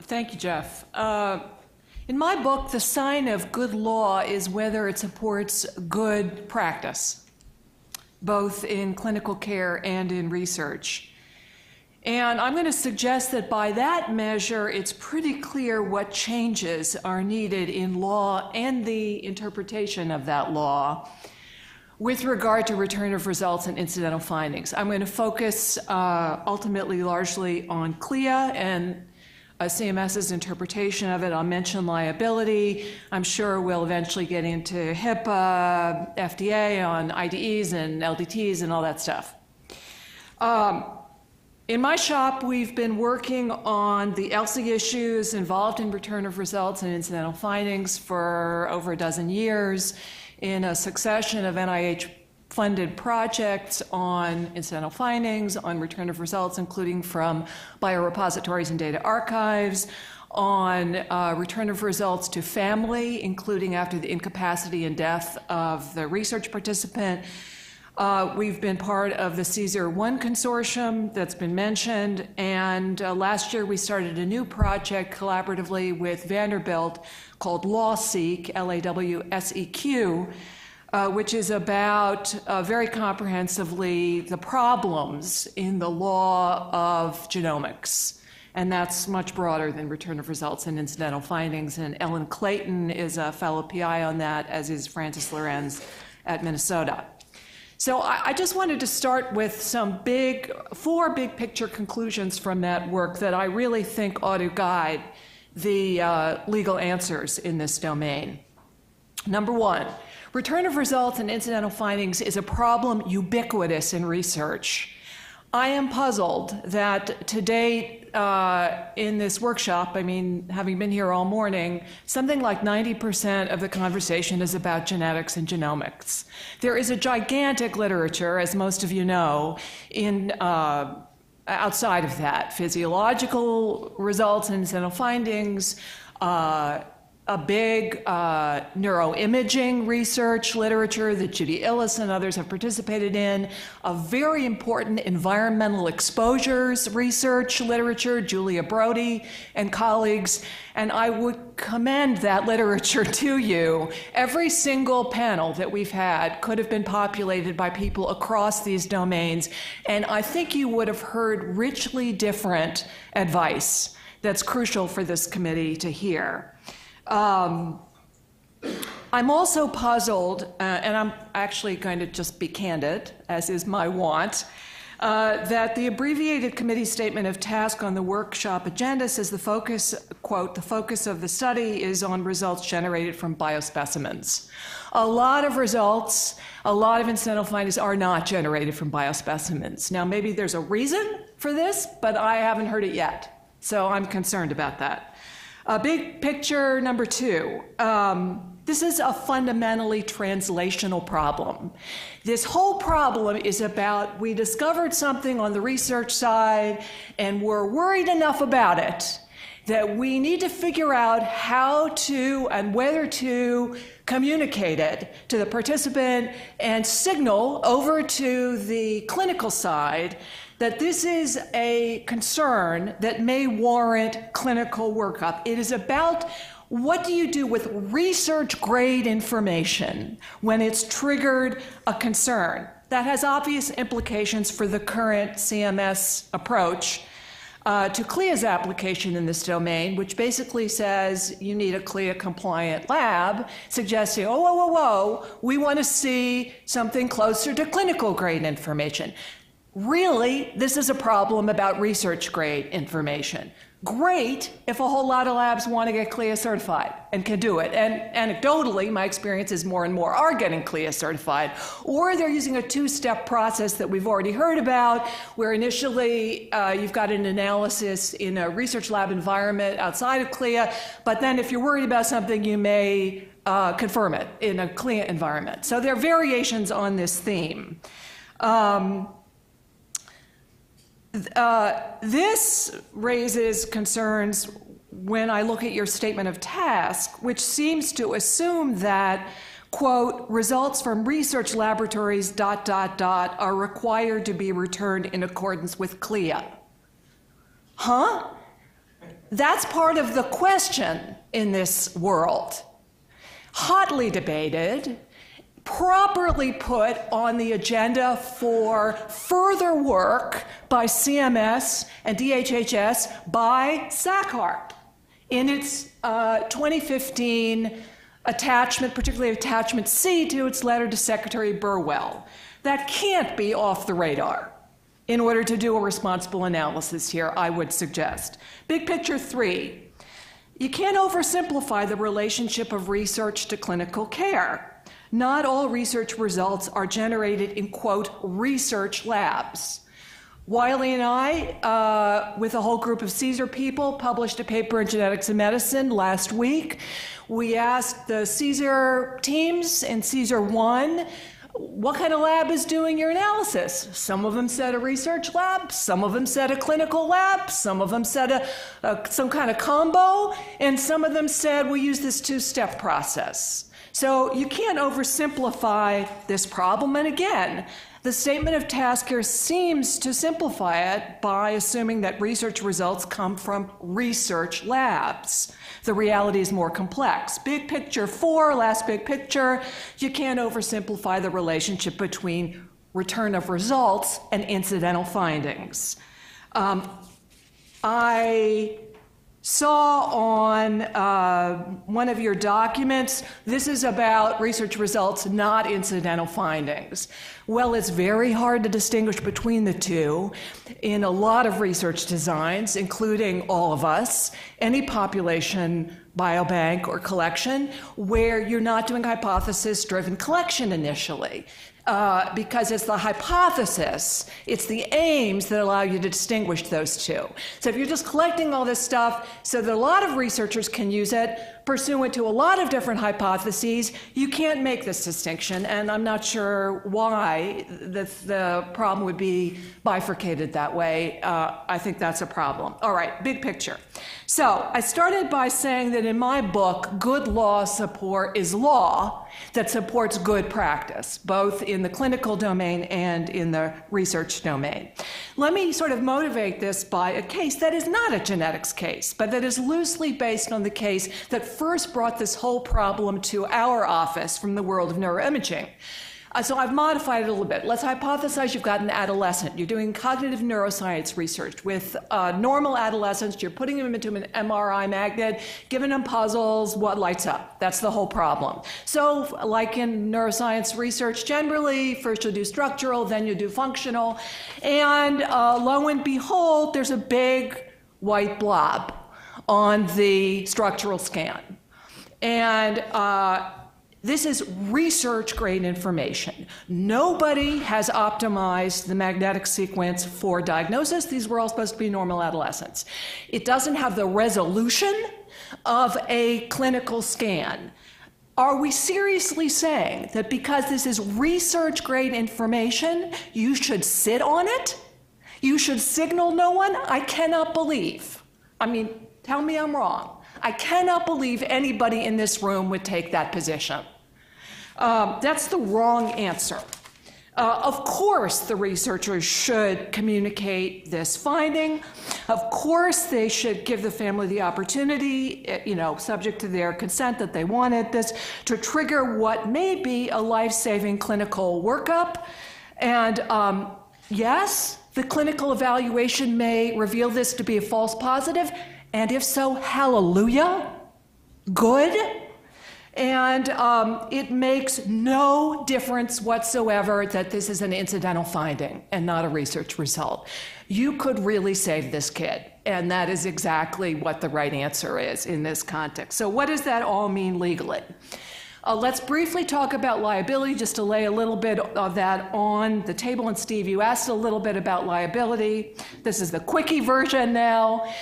Thank you, Jeff. In my book, the sign of good law is whether it supports good practice, both in clinical care and in research. And I'm going to suggest that by that measure, it's pretty clear what changes are needed in law and the interpretation of that law with regard to return of results and incidental findings. I'm going to focus ultimately largely on CLIA and CMS's interpretation of it. I'll mention liability. I'm sure we'll eventually get into HIPAA, FDA on IDEs and LDTs and all that stuff. In my shop, we've been working on the ELSI issues involved in return of results and incidental findings for over a dozen years in a succession of NIH-funded projects on incidental findings, on return of results, including from biorepositories and data archives, on return of results to family, including after the incapacity and death of the research participant. We've been part of the CSER-1 consortium that's been mentioned, and last year we started a new project collaboratively with Vanderbilt called LawSeq, L-A-W-S-E-Q, which is about very comprehensively the problems in the law of genomics. And that's much broader than return of results and incidental findings. And Ellen Clayton is a fellow PI on that, as is Francis Lorenz at Minnesota. So I just wanted to start with some four big picture conclusions from that work that I really think ought to guide the legal answers in this domain. Number one, return of results and incidental findings is a problem ubiquitous in research. I am puzzled that to date in this workshop, I mean, having been here all morning, something like 90% of the conversation is about genetics and genomics. There is a gigantic literature, as most of you know, in outside of that, physiological results and incidental findings, a big neuroimaging research literature that Judy Illes and others have participated in, a very important environmental exposures research literature, Julia Brody and colleagues, and I would commend that literature to you. Every single panel that we've had could have been populated by people across these domains, and I think you would have heard richly different advice that's crucial for this committee to hear. I'm also puzzled, and I'm actually going to just be candid, as is my wont, that the abbreviated committee statement of task on the workshop agenda says the focus, quote, the focus of the study is on results generated from biospecimens. A lot of results, a lot of incidental findings are not generated from biospecimens. Now, maybe there's a reason for this, but I haven't heard it yet, so I'm concerned about that. Big picture number two, this is a fundamentally translational problem. This whole problem is about we discovered something on the research side and we're worried enough about it that we need to figure out how to and whether to communicate it to the participant and signal over to the clinical side that this is a concern that may warrant clinical workup. It is about what do you do with research grade information when it's triggered a concern. That has obvious implications for the current CMS approach to CLIA's application in this domain, which basically says you need a CLIA compliant lab, suggesting, oh, whoa, whoa, whoa, we want to see something closer to clinical grade information. Really, this is a problem about research grade information. Great if a whole lot of labs want to get CLIA certified and can do it. And anecdotally, my experience is more and more are getting CLIA certified. Or they're using a two-step process that we've already heard about, where initially you've got an analysis in a research lab environment outside of CLIA, but then if you're worried about something, you may confirm it in a CLIA environment. So there are variations on this theme. This raises concerns when I look at your statement of task, which seems to assume that, quote, results from research laboratories, ... are required to be returned in accordance with CLIA. Huh? That's part of the question in this world. Hotly debated, properly put on the agenda for further work by CMS and DHHS by SACARP in its 2015 attachment, particularly attachment C to its letter to Secretary Burwell. That can't be off the radar in order to do a responsible analysis here, I would suggest. Big picture 3. You can't oversimplify the relationship of research to clinical care. Not all research results are generated in, quote, research labs. Wiley and I, with a whole group of CSER people, published a paper in Genetics and Medicine last week. We asked the CSER teams in CSER 1, what kind of lab is doing your analysis? Some of them said a research lab, some of them said a clinical lab, some of them said some kind of combo, and some of them said we use this two-step process. So you can't oversimplify this problem. And again, the statement of task here seems to simplify it by assuming that research results come from research labs. The reality is more complex. Big picture 4, last big picture, you can't oversimplify the relationship between return of results and incidental findings. I saw on one of your documents, this is about research results, not incidental findings. Well, it's very hard to distinguish between the two in a lot of research designs, including all of us, any population biobank or collection, where you're not doing hypothesis-driven collection initially. Because it's the hypothesis, it's the aims that allow you to distinguish those two. So if you're just collecting all this stuff so that a lot of researchers can use it, pursuant to a lot of different hypotheses, you can't make this distinction, and I'm not sure why the problem would be bifurcated that way. I think that's a problem. All right, big picture. So I started by saying that in my book, good law support is law that supports good practice, both in the clinical domain and in the research domain. Let me sort of motivate this by a case that is not a genetics case, but that is loosely based on the case that first brought this whole problem to our office from the world of neuroimaging. So I've modified it a little bit. Let's hypothesize you've got an adolescent. You're doing cognitive neuroscience research with normal adolescents. You're putting them into an MRI magnet, giving them puzzles. What lights up? That's the whole problem. So like in neuroscience research generally, first you'll do structural, then you do functional. And lo and behold, there's a big white blob on the structural scan. And this is research-grade information. Nobody has optimized the magnetic sequence for diagnosis. These were all supposed to be normal adolescents. It doesn't have the resolution of a clinical scan. Are we seriously saying that because this is research-grade information, you should sit on it? You should signal no one? I cannot believe. I mean, tell me I'm wrong. I cannot believe anybody in this room would take that position. That's the wrong answer. Of course, the researchers should communicate this finding. Of course, they should give the family the opportunity, subject to their consent that they wanted this, to trigger what may be a life-saving clinical workup. And yes, the clinical evaluation may reveal this to be a false positive. And if so, hallelujah, good. And it makes no difference whatsoever that this is an incidental finding and not a research result. You could really save this kid, and that is exactly what the right answer is in this context. So what does that all mean legally? Let's briefly talk about liability, just to lay a little bit of that on the table. And Steve, you asked a little bit about liability. This is the quickie version now.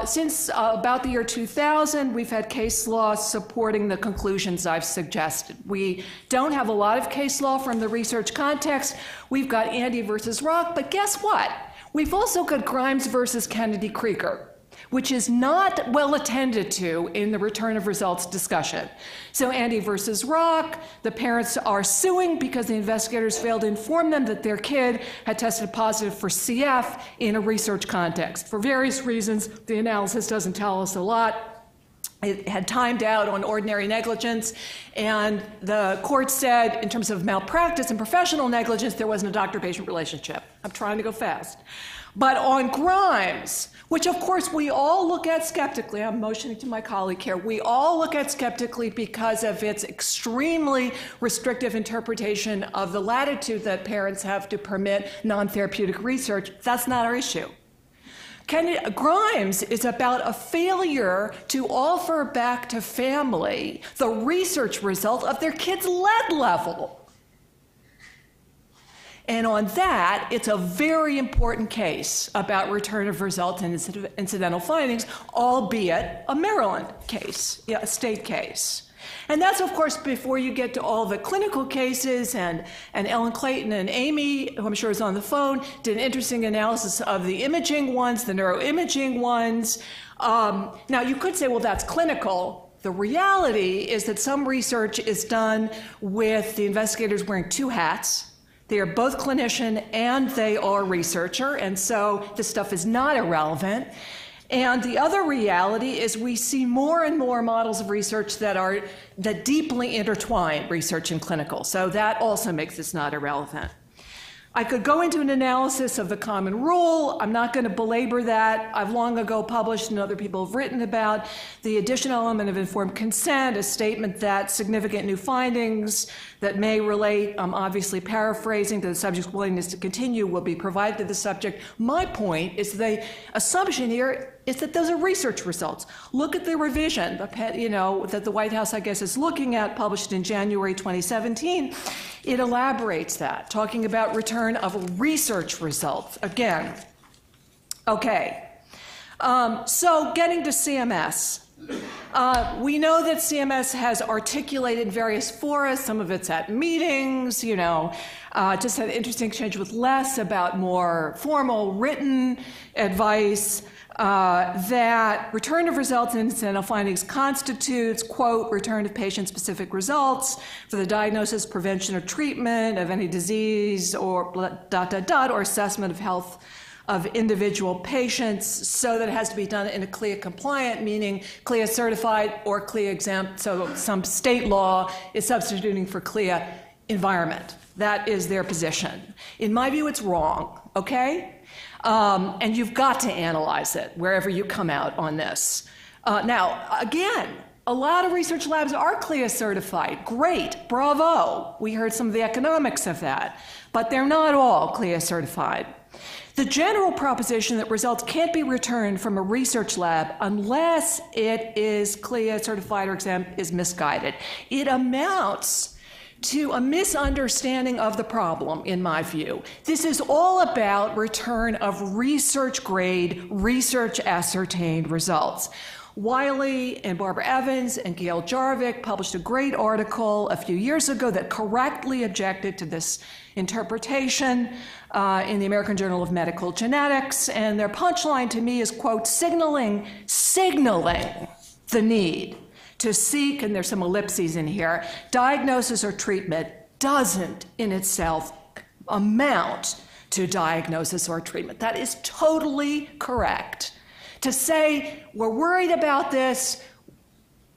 Since about the year 2000, we've had case law supporting the conclusions I've suggested. We don't have a lot of case law from the research context. We've got Andy versus Rock, but guess what? We've also got Grimes versus Kennedy Krieger. which is not well attended to in the return of results discussion. So Andy versus Rock, the parents are suing because the investigators failed to inform them that their kid had tested positive for CF in a research context. For various reasons, the analysis doesn't tell us a lot. It had timed out on ordinary negligence, and the court said, in terms of malpractice and professional negligence, there wasn't a doctor-patient relationship. I'm trying to go fast. But on Grimes, which of course we all look at skeptically, I'm motioning to my colleague here, we all look at skeptically because of its extremely restrictive interpretation of the latitude that parents have to permit non-therapeutic research. That's not our issue. Grimes is about a failure to offer back to family the research result of their kid's lead level. And on that, it's a very important case about return of results and incidental findings, albeit a Maryland case, a state case. And that's, of course, before you get to all the clinical cases, and Ellen Clayton and Amy, who I'm sure is on the phone, did an interesting analysis of the imaging ones, the neuroimaging ones. Now, you could say, well, that's clinical. The reality is that some research is done with the investigators wearing two hats. They are both clinician and they are researcher, and so this stuff is not irrelevant. And the other reality is we see more and more models of research that deeply intertwine research and clinical. So that also makes this not irrelevant. I could go into an analysis of the common rule. I'm not going to belabor that. I've long ago published, and other people have written about, the additional element of informed consent, a statement that significant new findings that may relate, obviously paraphrasing, to the subject's willingness to continue will be provided to the subject. My point is the assumption here is that those are research results. Look at the revision, that the White House, I guess, is looking at, published in January 2017. It elaborates that, talking about return of research results. Again, okay. So getting to CMS. We know that CMS has articulated various fora, some of it's at meetings, just had an interesting exchange with Les about more formal written advice. That return of results and incidental findings constitutes, quote, return of patient-specific results for the diagnosis, prevention, or treatment of any disease or ... or assessment of health of individual patients, so that it has to be done in a CLIA compliant, meaning CLIA certified or CLIA exempt, so some state law is substituting for CLIA environment. That is their position. In my view, it's wrong, okay? And you've got to analyze it wherever you come out on this. Now, again, a lot of research labs are CLIA certified. Great, bravo. We heard some of the economics of that, but they're not all CLIA certified. The general proposition that results can't be returned from a research lab unless it is CLIA certified or exempt is misguided. It amounts to a misunderstanding of the problem, in my view. This is all about return of research-grade, research-ascertained results. Wiley and Barbara Evans and Gail Jarvik published a great article a few years ago that correctly objected to this interpretation in the American Journal of Medical Genetics, and their punchline to me is, quote, signaling the need to seek, and there's some ellipses in here, diagnosis or treatment doesn't in itself amount to diagnosis or treatment. That is totally correct. To say, we're worried about this,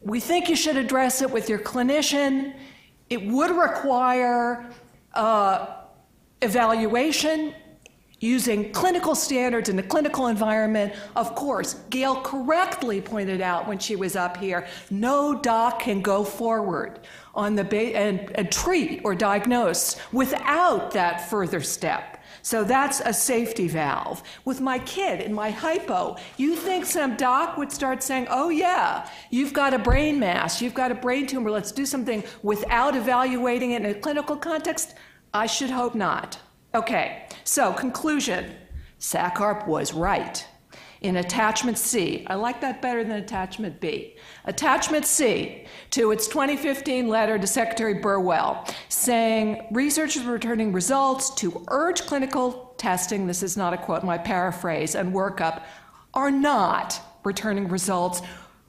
we think you should address it with your clinician, it would require evaluation using clinical standards in the clinical environment. Of course, Gail correctly pointed out when she was up here, no doc can go forward on the and treat or diagnose without that further step. So that's a safety valve. With my kid in my hypo, you think some doc would start saying, oh yeah, you've got a brain mass, you've got a brain tumor, let's do something without evaluating it in a clinical context? I should hope not. Okay, so conclusion, Sackharp was right. In attachment C, I like that better than attachment B. Attachment C to its 2015 letter to Secretary Burwell saying researchers were returning results to urge clinical testing, this is not a quote, my paraphrase, and workup are not returning results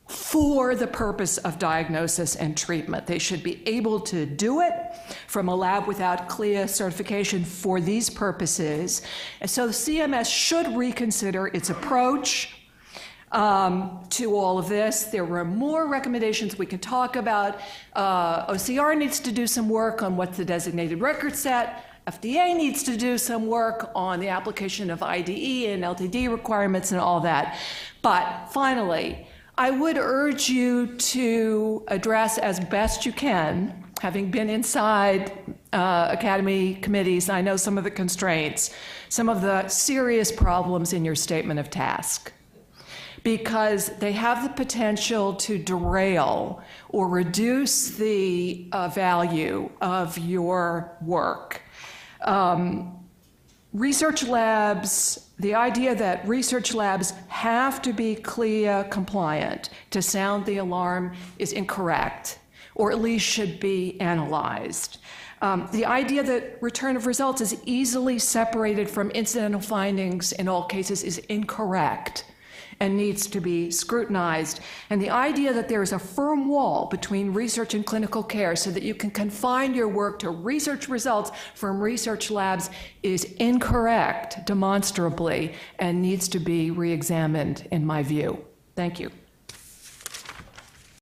for the purpose of diagnosis and treatment. They should be able to do it from a lab without CLIA certification for these purposes. And so the CMS should reconsider its approach to all of this. There were more recommendations we can talk about. OCR needs to do some work on what's the designated record set. FDA needs to do some work on the application of IDE and LTD requirements and all that. But finally, I would urge you to address as best you can, having been inside Academy committees, I know some of the constraints, some of the serious problems in your statement of task, because they have the potential to derail or reduce the value of your work. Research labs, the idea that research labs have to be CLIA compliant to sound the alarm is incorrect, or at least should be analyzed. The idea that return of results is easily separated from incidental findings in all cases is incorrect and needs to be scrutinized. And the idea that there is a firm wall between research and clinical care so that you can confine your work to research results from research labs is incorrect demonstrably and needs to be re-examined in my view. Thank you.